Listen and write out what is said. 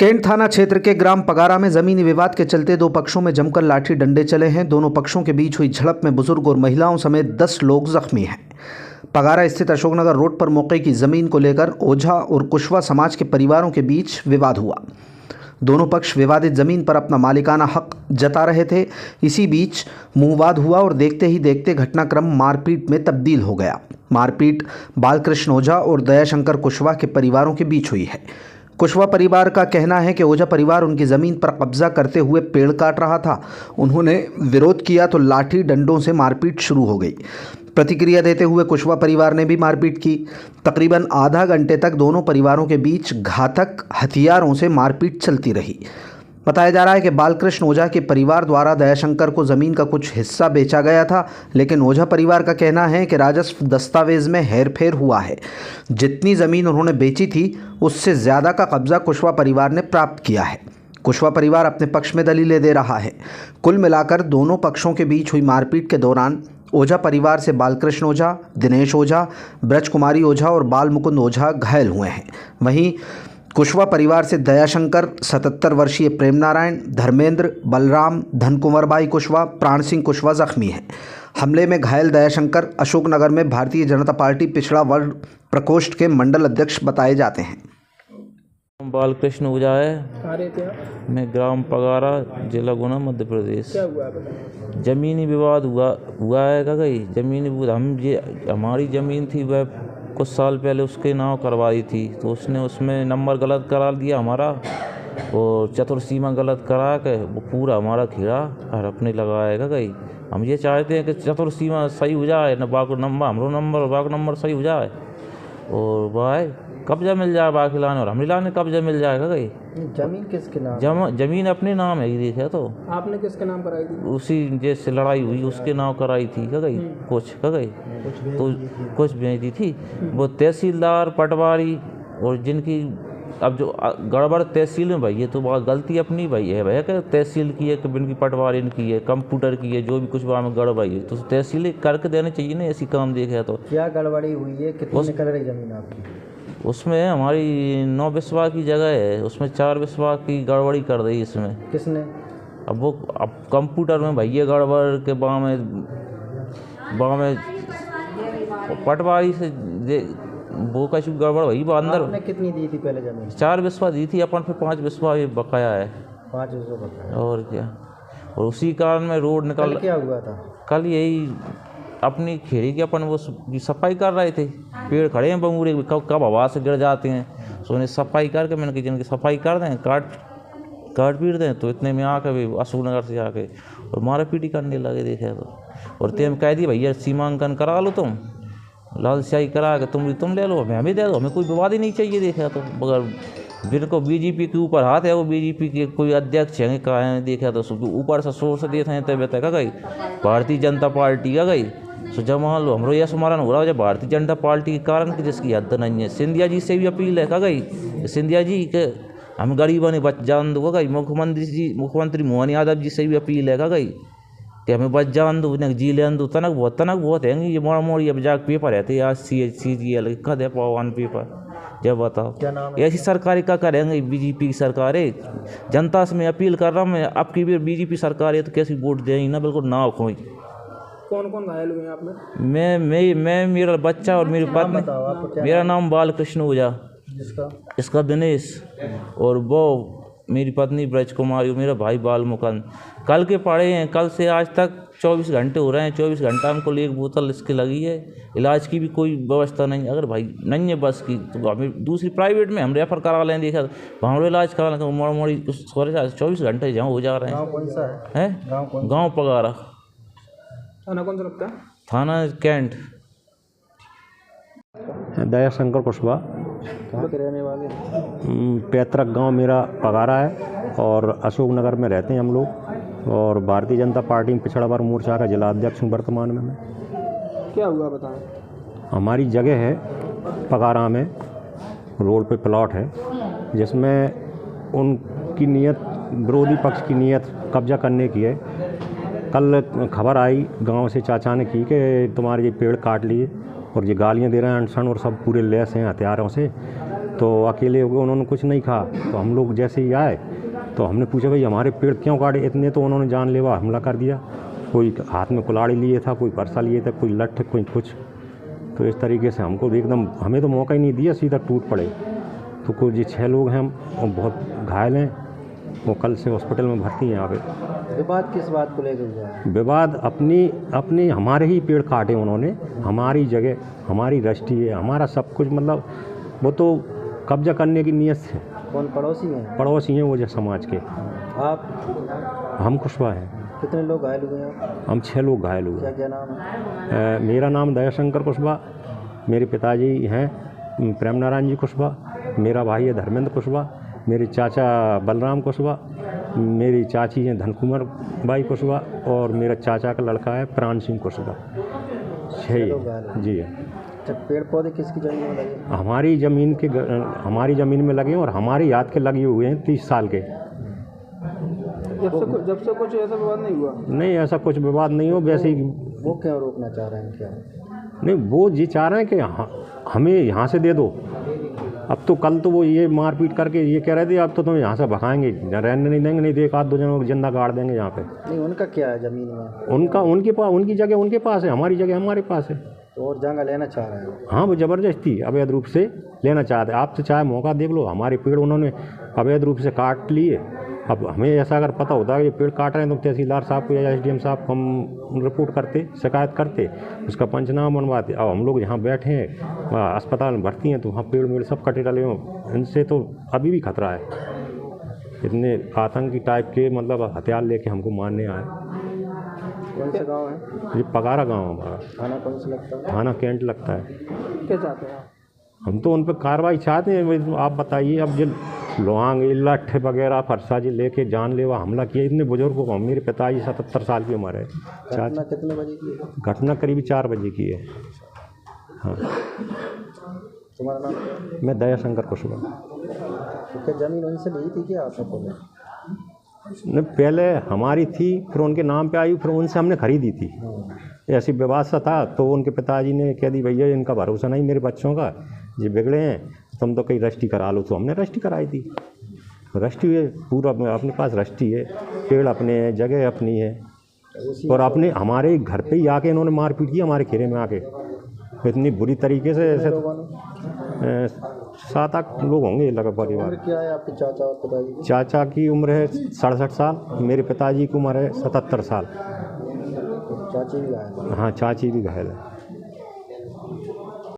Cantt थाना क्षेत्र के ग्राम पगारा में जमीनी विवाद के चलते दो पक्षों में जमकर लाठी डंडे चले हैं। दोनों पक्षों के बीच हुई झड़प में बुजुर्ग और महिलाओं समेत 10 लोग जख्मी हैं। पगारा स्थित अशोकनगर रोड पर मौके की जमीन को लेकर ओझा और कुशवा समाज के परिवारों के बीच विवाद हुआ। दोनों पक्ष विवादित जमीन पर अपना मालिकाना हक जता रहे थे। इसी बीच मुंहवाद हुआ और देखते ही देखते घटनाक्रम मारपीट में तब्दील हो गया। मारपीट बालकृष्ण ओझा और दयाशंकर कुशवा के परिवारों के बीच हुई है। कुशवा परिवार का कहना है कि ओझा परिवार उनकी ज़मीन पर कब्जा करते हुए पेड़ काट रहा था। उन्होंने विरोध किया तो लाठी डंडों से मारपीट शुरू हो गई। प्रतिक्रिया देते हुए कुशवा परिवार ने भी मारपीट की। तकरीबन आधा घंटे तक दोनों परिवारों के बीच घातक हथियारों से मारपीट चलती रही। बताया जा रहा है कि बालकृष्ण ओझा के परिवार द्वारा दयाशंकर को ज़मीन का कुछ हिस्सा बेचा गया था, लेकिन ओझा परिवार का कहना है कि राजस्व दस्तावेज में हेरफेर हुआ है। जितनी ज़मीन उन्होंने बेची थी उससे ज़्यादा का कब्जा कुशवा परिवार ने प्राप्त किया है। कुशवा परिवार अपने पक्ष में दलीलें दे रहा है। कुल मिलाकर दोनों पक्षों के बीच हुई मारपीट के दौरान ओझा परिवार से बालकृष्ण ओझा, दिनेश ओझा, ब्रज कुमारी ओझा और बाल मुकुंद ओझा घायल हुए हैं। वहीं कुशवा परिवार से दयाशंकर, 77 वर्षीय प्रेम नारायण, धर्मेंद्र, बलराम, धनकुंवर भाई कुशवा, प्राण सिंह कुशवा जख्मी हैं। हमले में घायल दयाशंकर अशोकनगर में भारतीय जनता पार्टी पिछड़ा वर्ग प्रकोष्ठ के मंडल अध्यक्ष बताए जाते हैं। बालकृष्ण ओझा है, मैं ग्राम पगारा, जिला गुना, मध्य प्रदेश। क्या हुआ? ज़मीनी विवाद हुआ है का गई ज़मीनी विवाद। हमारी ज़मीन थी वह कुछ साल पहले उसके नाम करवाई थी, तो उसने उसमें नंबर गलत करा दिया हमारा, और चतुर्सीमा गलत करा के वो पूरा हमारा खीरा और अपने लगाएगा गई। हम ये चाहते हैं कि चतुर्सीमा सही हो जाए, न बाको नंबर हमरो नंबर बाको नंबर सही हो जाए, और वह कब्जा मिल जाए बाकी लाने, और हम लाने कब्जा मिल जाएगा गई। जमीन किसके नाम? जमीन अपने नाम है, देखे तो आपने किसके नाम कराई थी? उसी जैसे लड़ाई हुई उसके नाम कराई थी का गई, कुछ का गई तो कुछ भेजी थी। वो तहसीलदार, पटवारी और जिनकी अब जो गड़बड़ तहसील में भाई, ये तो बहुत गलती अपनी भाई है भैया, कि तहसील की है, कि इनकी पटवारी की है, कंप्यूटर की है, जो भी कुछ वहाँ में गड़बड़ है तो तहसील करके देने चाहिए ना, ऐसी काम देखे तो। क्या गड़बड़ी हुई है? कितनी कर रही जमीन आपकी? उसमें हमारी 9 बिस्वा की जगह है, उसमें 4 बिस्वा की गड़बड़ी कर दी इसमें। किसने? अब कंप्यूटर में भैया गड़बड़ के बाँ में पटवारी से वो कछु गड़बड़ वही अंदर। आपने कितनी दी थी पहले जमीन? 4 बिस्वा दी थी अपन, फिर 5 बिस्वा ये बकाया है। 5 बकाया। और क्या, और उसी कारण में रोड निकल। क्या हुआ था? कल यही अपनी खेड़ी की अपन वो सफाई कर रहे थे, पेड़ खड़े हैं बमूरे, कब हवा से गिर जाते हैं, सो उन्हें सफाई करके मैंने कि जिनकी सफाई कर दें, काट पीट दें, तो इतने में आके भी अशोकनगर से आके और मारा पीटी करने लगे देखे तो। और तेम कह दिए भैया सीमांकन करा लो, तुम लाल स्याही करा के तुम ले लो, हमें दे दो, हमें कोई विवाद ही नहीं चाहिए देखे तो। मगर जिनको बीजेपी के ऊपर हाथ है, वो बीजेपी के कोई अध्यक्ष हैं कहा है देखे तो, ऊपर से शोर से देते हैं तब तक गई भारतीय जनता पार्टी का गई। सो जब मान लो हमरो यह स्मरण हो रहा है भारतीय जनता पार्टी के कारण की जिसकी हद नहीं है। सिंधिया जी से भी अपील है का गई, सिंधिया जी के हम गरीबों ने बच जान दो गई। मुख्यमंत्री मोहन यादव जी से भी अपील है का गई कि हमें बच जान दो, जी लेन दो। तनक बहुत है ये मोड़ अब जाके पेपर है आज CGL का दे पावन पेपर। जब बताओ ऐसी सरकारी का करेंगे बीजेपी की सरकार है। जनता से मैं अपील कर रहा हूँ, मैं अब की भी बीजेपी सरकार है तो कैसी वोट देंगी ना, बिल्कुल ना खोई। कौन कौन घायल हुए आप में? मैं मेरा बच्चा और मेरी पत्नी। मेरा नाम बालकृष्ण ओझा, इसका दिनेश, और वो मेरी पत्नी ब्रज कुमारी, मेरा भाई बाल मुकुंद। कल के पड़े हैं, कल से आज तक 24 घंटे हो रहे हैं। 24 घंटा हमको एक बोतल इसकी लगी है। इलाज की भी कोई व्यवस्था नहीं, अगर भाई नहीं है बस की तो हमें दूसरी प्राइवेट में हम रेफर करा लें, देखा वहाँ इलाज करा लें, मोड़ी 24 घंटे जहाँ हो जा रहे हैं। कौन सा है? गाँव पगारा। थाना कौन सा लगता है? थाना कैंट। दयाशंकर कुशवा, रहने वाले? पैतृक गांव मेरा पगारा है और अशोकनगर में रहते हैं हम लोग, और भारतीय जनता पार्टी में पिछड़ा वर्ग मोर्चा का जिला अध्यक्ष हूँ वर्तमान में मैं। क्या हुआ बताएं? हमारी जगह है पगारा में, रोड पे प्लॉट है, जिसमें उनकी नीयत, विरोधी पक्ष की नीयत कब्जा करने की है। कल खबर आई गांव से चाचा ने की कि तुम्हारे ये पेड़ काट लिए और ये गालियां दे रहे हैं अनशन, और सब पूरे लैस हैं हथियारों से। तो अकेले हो गए, उन्होंने कुछ नहीं कहा। तो हम लोग जैसे ही आए तो हमने पूछा भाई हमारे पेड़ क्यों काटे इतने, तो उन्होंने जानलेवा हमला कर दिया। कोई हाथ में कुल्हाड़ी लिए था, कोई परसा लिए था, कोई लठ, कोई कुछ। तो इस तरीके से हमको एकदम, हमें तो मौका ही नहीं दिया, सीधा टूट पड़े। तो कुछ ये 6 लोग हैं हम, और बहुत घायल हैं, वो कल से हॉस्पिटल में भर्ती हैं यहाँ पे। विवाद किस बात को लेकर हुआ है? विवाद अपनी हमारे ही पेड़ काटे उन्होंने, हमारी जगह, हमारी रस्टी है, हमारा सब कुछ, मतलब वो तो कब्जा करने की नीयत से। कौन पड़ोसी हैं? पड़ोसी हैं वो जो समाज के। आप? हम कुशवाहा हैं। कितने लोग घायल हुए हैं? हम 6 लोग घायल हुए। क्या क्या नाम है? मेरा नाम दयाशंकर कुशवाहा, मेरे पिताजी हैं प्रेम नारायण जी कुशवाहा, मेरा भाई है धर्मेंद्र कुशवाहा, मेरे चाचा बलराम कुशवाहा, मेरी चाची हैं धनकुमार बाई कुशवाहा, और मेरा चाचा का लड़का है प्राण सिंह कुशवाहा। 6 जी। अच्छा, पेड़ पौधे किसकी जमीन में लगे? हमारी ज़मीन में लगे हैं, और हमारे याद के लगे हुए हैं 30 साल के। जब से कुछ ऐसा विवाद नहीं हुआ? नहीं, ऐसा कुछ विवाद नहीं हो। वैसे ही वो क्यों रोकना चाह रहे हैं? क्या नहीं, वो ये चाह रहे हैं कि हमें यहाँ से दे दो। अब तो कल तो वो ये मारपीट करके ये कह रहे थे अब तो तुम्हें यहाँ से भगाएंगे, रहने नहीं देंगे, नहीं तो 1-2 जनों को जिंदा गाड़ देंगे यहाँ पे। नहीं, उनका क्या है जमीन में? उनके पास, उनकी जगह उनके पास है, हमारी जगह हमारे पास है। तो और जगह लेना चाह रहे हैं? हाँ, वो ज़बरदस्ती अवैध रूप से लेना चाहते हैं। आप तो चाहे मौका देख लो, हमारे पेड़ उन्होंने अवैध रूप से काट लिए। अब हमें ऐसा अगर पता होता है कि ये पेड़ काट रहे हैं तो तहसीलदार साहब को या SDM साहब को हम रिपोर्ट करते, शिकायत करते, उसका पंचनामा बनवाते। अब हम लोग यहाँ बैठे हैं, अस्पताल में भर्ती हैं, तो वहाँ पेड़ मेड़ सब कटे डले हों। इनसे तो अभी भी खतरा है। इतने आतंकी टाइप के, मतलब हथियार लेके हमको मारने आए। कौन सा गांव है? ये पगारा गांव हमारा। थाना कौन सा लगता है? थाना कैंट लगता है। क्या चाहते हैं आप? हम तो उन पर कार्रवाई चाहते हैं। वही आप बताइए, अब जो लोहांग लठ वगैरह फरसा जी लेके जानलेवा हमला किया इतने बुजुर्गों को। मेरे पिताजी 77 साल की उम्र है। घटना कितने बजे की है? घटना करीब 4 बजे की है। हाँ। तुम्हारा नाम क्या है? मैं दयाशंकर कुशवाहा। तो क्या जमीन उनसे ली थी क्या आप लोगों ने? नहीं, पहले हमारी थी, फिर उनके नाम पे आई, फिर उनसे हमने खरीदी थी। ऐसी व्यवस्था सा था, तो उनके पिताजी ने कह दी भैया इनका भरोसा नहीं मेरे बच्चों का, ये बिगड़े हैं, तुम तो कहीं रजिस्ट्री करा लो। तो हमने रजिस्ट्री कराई थी। रजिस्ट्री है, पूरा अपने पास रजिस्ट्री है, पेड़ अपने हैं, जगह अपनी है। और अपने हमारे घर पे ही आके इन्होंने मारपीट की, हमारे खेरे में आके इतनी बुरी तरीके से। ऐसे 7-8 लोग होंगे लगा परिवार। क्या है आपके चाचा और पिताजी? चाचा की उम्र है 67 साल, मेरे पिताजी की उम्र है 77 साल। चाची भी आए? हाँ, चाची भी घायल है।